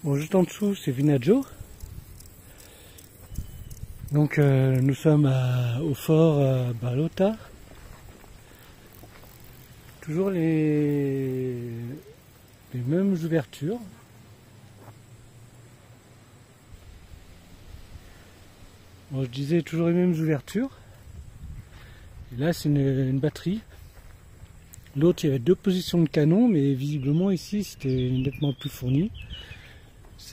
Bon, juste en dessous, c'est Vinagio. Donc nous sommes au fort Balota. Toujours les mêmes ouvertures. Bon, je disais toujours les mêmes ouvertures. Et là, c'est une batterie. L'autre, il y avait deux positions de canon, mais visiblement ici, c'était nettement plus fourni.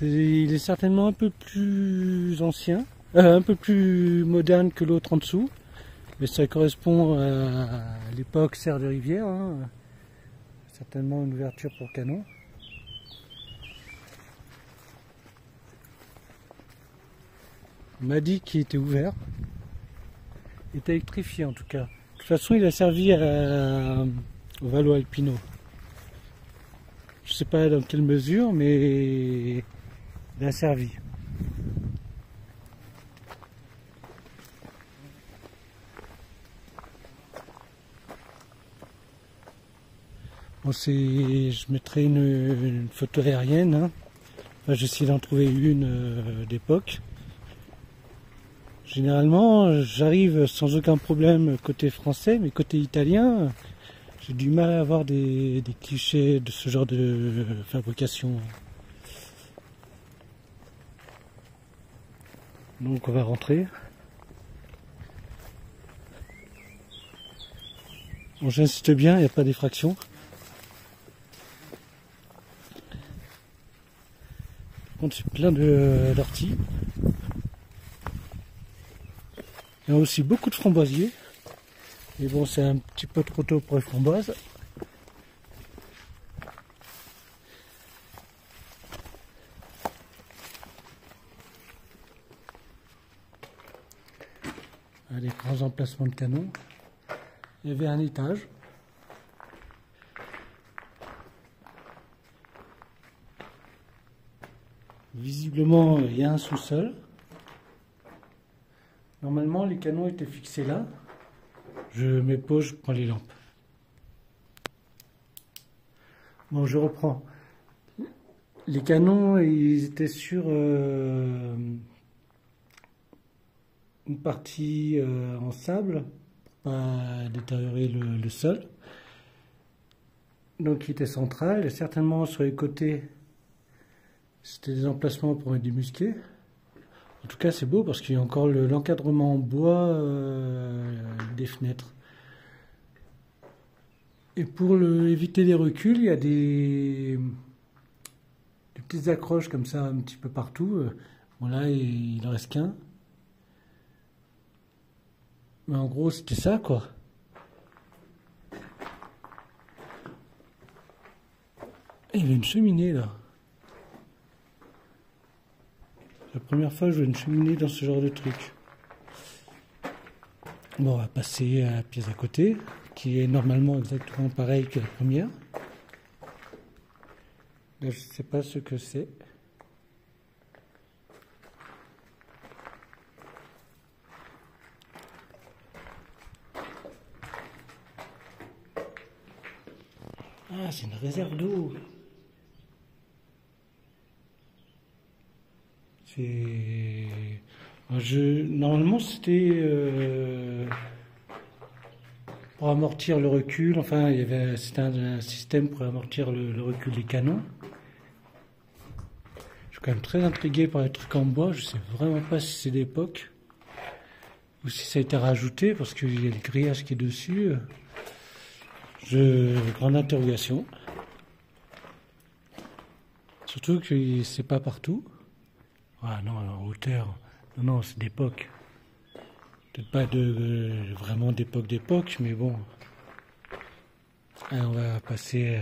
Il est certainement un peu plus ancien, un peu plus moderne que l'autre en dessous. Mais ça correspond à l'époque serre de rivière. Hein. Certainement une ouverture pour canon. On m'a dit qu'il était ouvert. Il était électrifié en tout cas. De toute façon, il a servi au Vallo Alpino. Je ne sais pas dans quelle mesure, mais il a servi. Bon, je mettrai une photo aérienne. Hein. Enfin, j'essaie d'en trouver une d'époque. Généralement, j'arrive sans aucun problème côté français, mais côté italien, j'ai du mal à avoir des clichés de ce genre de fabrication. Donc on va rentrer. Bon, j'insiste bien, il n'y a pas d'effraction. Par contre, c'est plein d'orties. Il y a aussi beaucoup de framboisiers. Mais bon, c'est un petit peu trop tôt pour les framboises. Les grands emplacements de canons. Il y avait un étage. Visiblement, il y a un sous-sol. Normalement, les canons étaient fixés là. Je me pose, je prends les lampes. Bon, je reprends. Les canons, ils étaient sur une partie en sable pour pas détériorer le sol. Donc, il était central. Et certainement, sur les côtés, c'était des emplacements pour mettre du musquet. En tout cas, c'est beau parce qu'il y a encore l'encadrement en bois des fenêtres. Et pour éviter les reculs, il y a des petites accroches comme ça un petit peu partout. Bon là, il en reste qu'un. Mais en gros, c'était ça, quoi. Et il y avait une cheminée, là. C'est la première fois que je vois une cheminée dans ce genre de truc. Bon, on va passer à la pièce à côté, qui est normalement exactement pareil que la première. Là, je ne sais pas ce que c'est. Ah, c'est une réserve d'eau. Normalement, c'était pour amortir le recul. Enfin, c'était un système pour amortir le recul des canons. Je suis quand même très intrigué par les trucs en bois. Je sais vraiment pas si c'est d'époque ou si ça a été rajouté parce qu'il y a le grillage qui est dessus. Grande interrogation. Surtout que c'est pas partout. Ah non, en hauteur. Non, c'est d'époque. Peut-être pas vraiment d'époque, mais bon. Alors, on va passer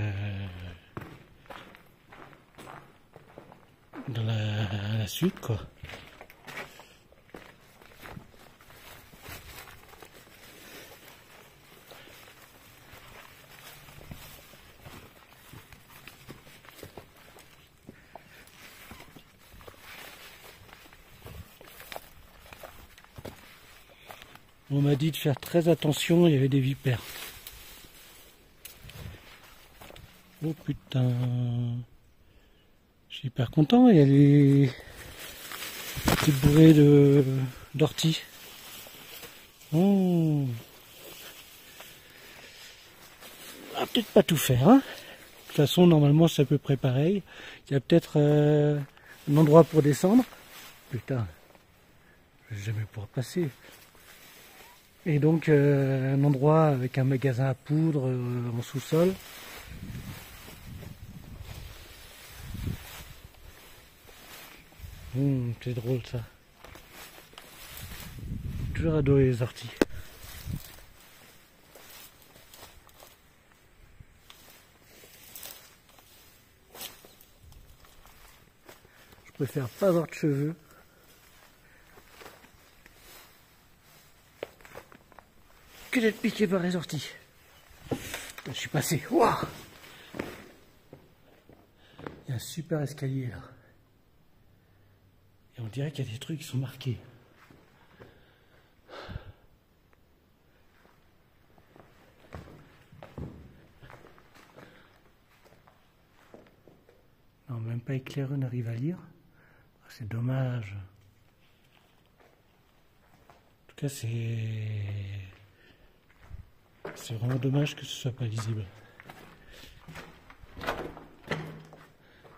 à la suite, quoi. On m'a dit de faire très attention, il y avait des vipères. Oh putain. Je suis hyper content, il y a les petites bourrées d'ortie. Oh. On va peut-être pas tout faire, hein. De toute façon, normalement, c'est à peu près pareil. Il y a peut-être un endroit pour descendre. Putain, je vais jamais pouvoir passer. Et donc, un endroit avec un magasin à poudre en sous-sol. C'est drôle ça. J'ai toujours adoré les orties. Je préfère pas avoir de cheveux. Que d'être piqué par les orties. Je suis passé. Waouh! Il y a un super escalier là. Et on dirait qu'il y a des trucs qui sont marqués. Non, même pas éclaireux n'arrive à lire. C'est dommage. En tout cas, c'est vraiment dommage que ce soit pas lisible.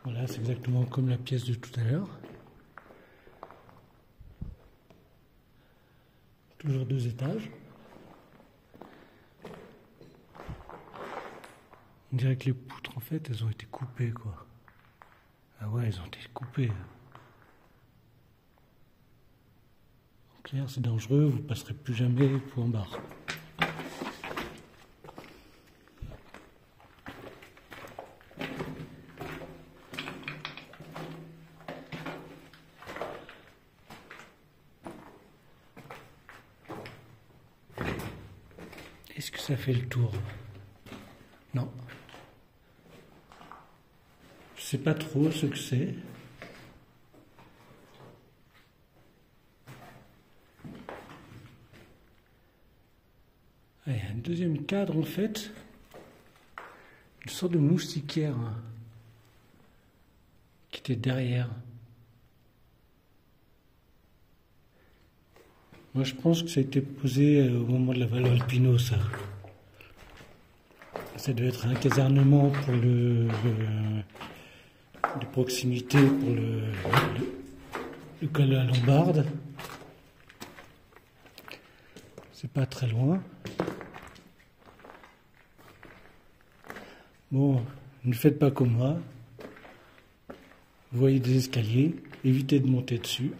Voilà, c'est exactement comme la pièce de tout à l'heure. Toujours 2 étages. On dirait que les poutres, en fait, elles ont été coupées, quoi. Ah ouais, elles ont été coupées. En clair, c'est dangereux, vous ne passerez plus jamais pour en barre. Est-ce que ça fait le tour? Non. Je sais pas trop ce que c'est. Il y a un deuxième cadre en fait. Une sorte de moustiquaire qui était derrière. Moi je pense que ça a été posé au moment de la Vallo Alpino, ça. Ça devait être un casernement pour de proximité pour le col de la Lombarde. C'est pas très loin. Bon, ne faites pas comme moi. Vous voyez des escaliers, évitez de monter dessus.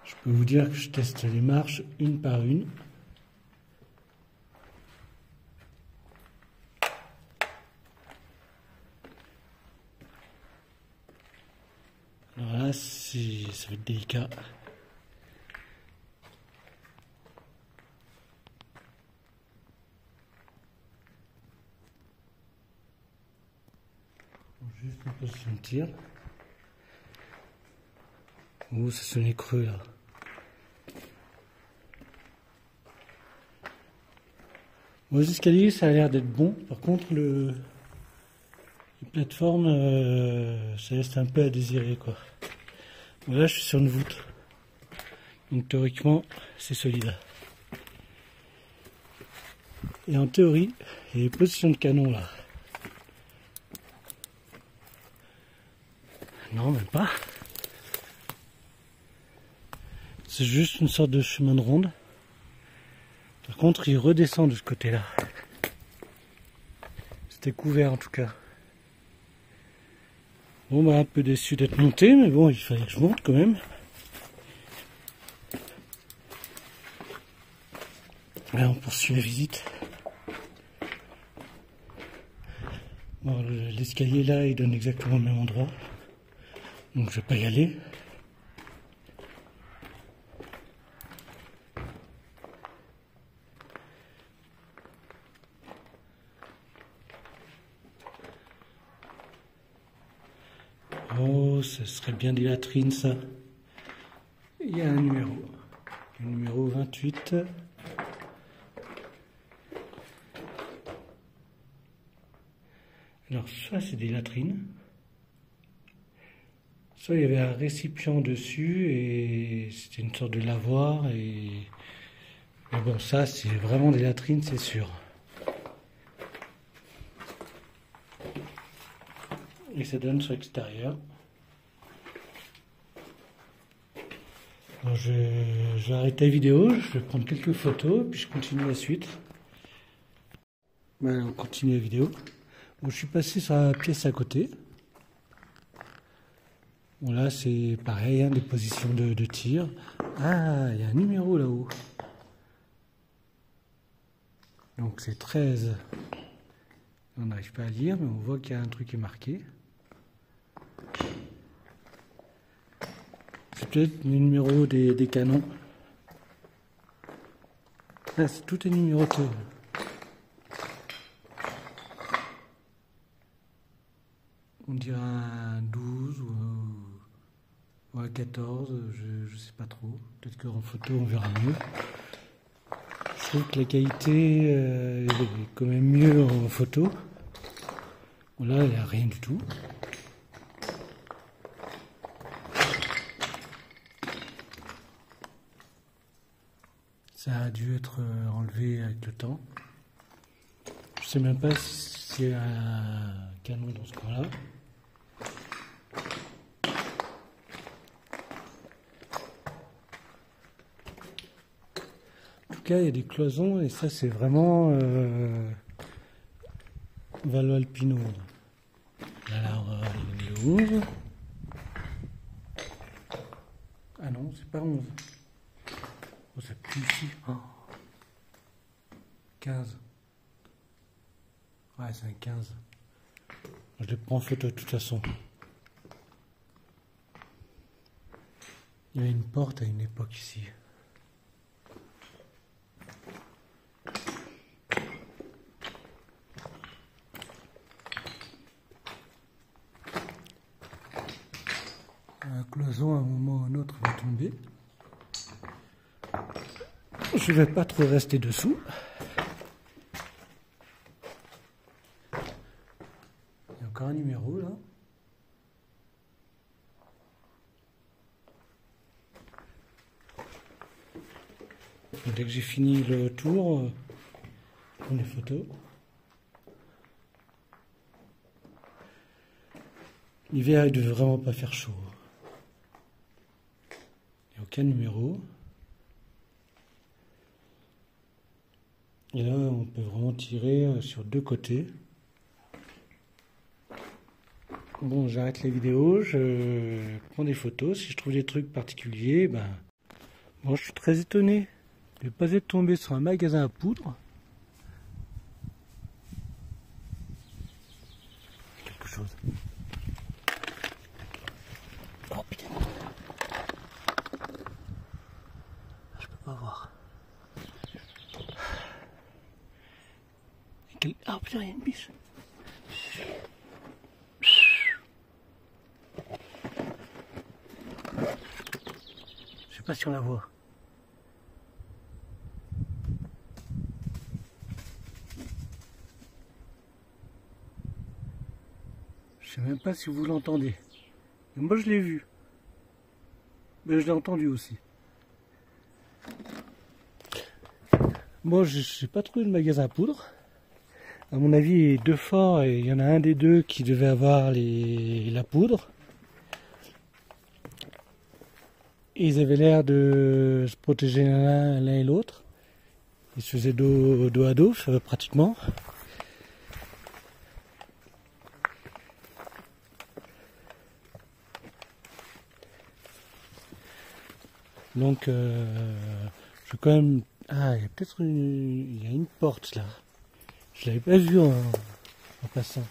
Je peux vous dire que je teste les marches une par une. Alors là, ça va être délicat. Juste une position de tir. Oh, ça sonnait creux là. Bon, les escaliers, ça a l'air d'être bon. Par contre, les plateformes, ça laisse un peu à désirer, quoi. Bon, là, je suis sur une voûte. Donc, théoriquement, c'est solide. Et en théorie, il y a des positions de canon là. Non, même pas. C'est juste une sorte de chemin de ronde. Par contre, il redescend de ce côté-là. C'était couvert en tout cas. Bon, bah, un peu déçu d'être monté, mais bon, il fallait que je monte quand même. Là, on poursuit la visite. Bon, l'escalier là, il donne exactement le même endroit. Donc, je vais pas y aller. Oh, ce serait bien des latrines, ça. Il y a un numéro. Le numéro 28. Alors soit c'est des latrines, soit il y avait un récipient dessus et c'était une sorte de lavoir mais bon, ça c'est vraiment des latrines, c'est sûr. Et ça donne sur l'extérieur. Alors je vais arrêter la vidéo, je vais prendre quelques photos puis je continue la suite. Voilà, on continue la vidéo. Bon, je suis passé sur la pièce à côté. Bon, là c'est pareil, hein, des positions de tir. Ah, il y a un numéro là-haut. Donc c'est 13. On n'arrive pas à lire, mais on voit qu'il y a un truc qui est marqué. C'est peut-être le numéro des canons. Ah, tout est numéroté. On dirait un 12 ou un 14, je sais pas trop. Peut-être qu'en photo on verra mieux. Je trouve que la qualité est quand même mieux en photo. Bon, là, il n'y a rien du tout. Ça a dû être enlevé avec le temps. Je sais même pas s'il y a un canon dans ce coin-là. En tout cas, il y a des cloisons et ça, c'est vraiment Valo Alpino. Alors, il est 11. Ah non, c'est pas 11. Oh, ça pue ici. Oh. 15. Ouais, c'est un 15. Je le prends en photo de toute façon. Il y avait une porte à une époque ici. Un cloison, à un moment ou à un autre, va tomber. Je ne vais pas trop rester dessous. Il y a encore un numéro là. Dès que j'ai fini le tour, je prends des photos. L'hiver, il ne devait vraiment pas faire chaud. Il n'y a aucun numéro. Et là, on peut vraiment tirer sur deux côtés. Bon, j'arrête la vidéo, je prends des photos. Si je trouve des trucs particuliers, ben... Bon, je suis très étonné de ne pas être tombé sur un magasin à poudre. Quelque chose. Oh putain. Je peux pas voir. Ah putain, il y a une biche. Je sais pas si on la voit. Je sais même pas si vous l'entendez. Moi je l'ai vu. Mais je l'ai entendu aussi. Bon, je n'ai pas trouvé de magasin à poudre. À mon avis, il y a deux forts et il y en a un des deux qui devait avoir la poudre. Et ils avaient l'air de se protéger l'un et l'autre. Ils se faisaient dos à dos, pratiquement. Donc, je vais quand même... Ah, il y a peut-être une porte là. Je l'avais pas vu en passant.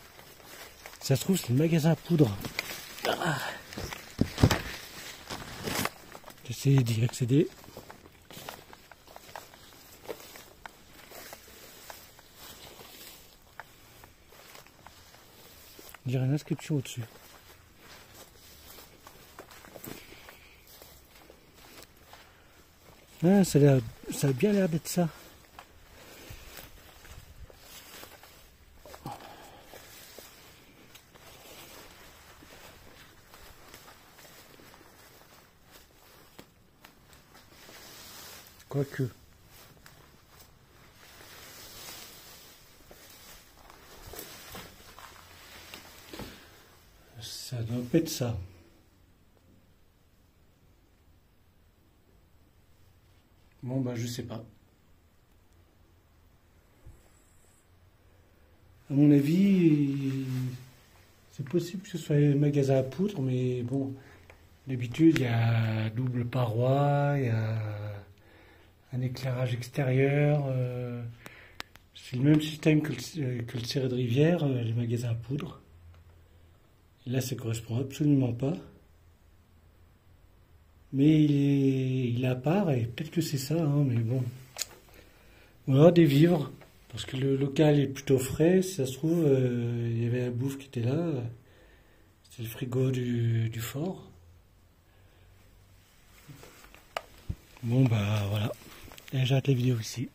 Si ça se trouve, c'est le magasin à poudre. Ah. J'essaie d'y accéder. Il y a une inscription au-dessus. Ah, ça a bien l'air d'être ça. Quoique. Ça doit pas être ça. Bon, bah, je sais pas. À mon avis, c'est possible que ce soit un magasin à poudre, mais bon, d'habitude, il y a double paroi, il y a un éclairage extérieur. C'est le même système que le ciré de rivière, les magasins à poudre. Et là, ça correspond absolument pas. Mais il est à part, et peut-être que c'est ça, hein, mais bon. Voilà, des vivres, parce que le local est plutôt frais, si ça se trouve, il y avait la bouffe qui était là. C'est le frigo du fort. Bon, bah voilà. Et j'arrête la vidéo ici.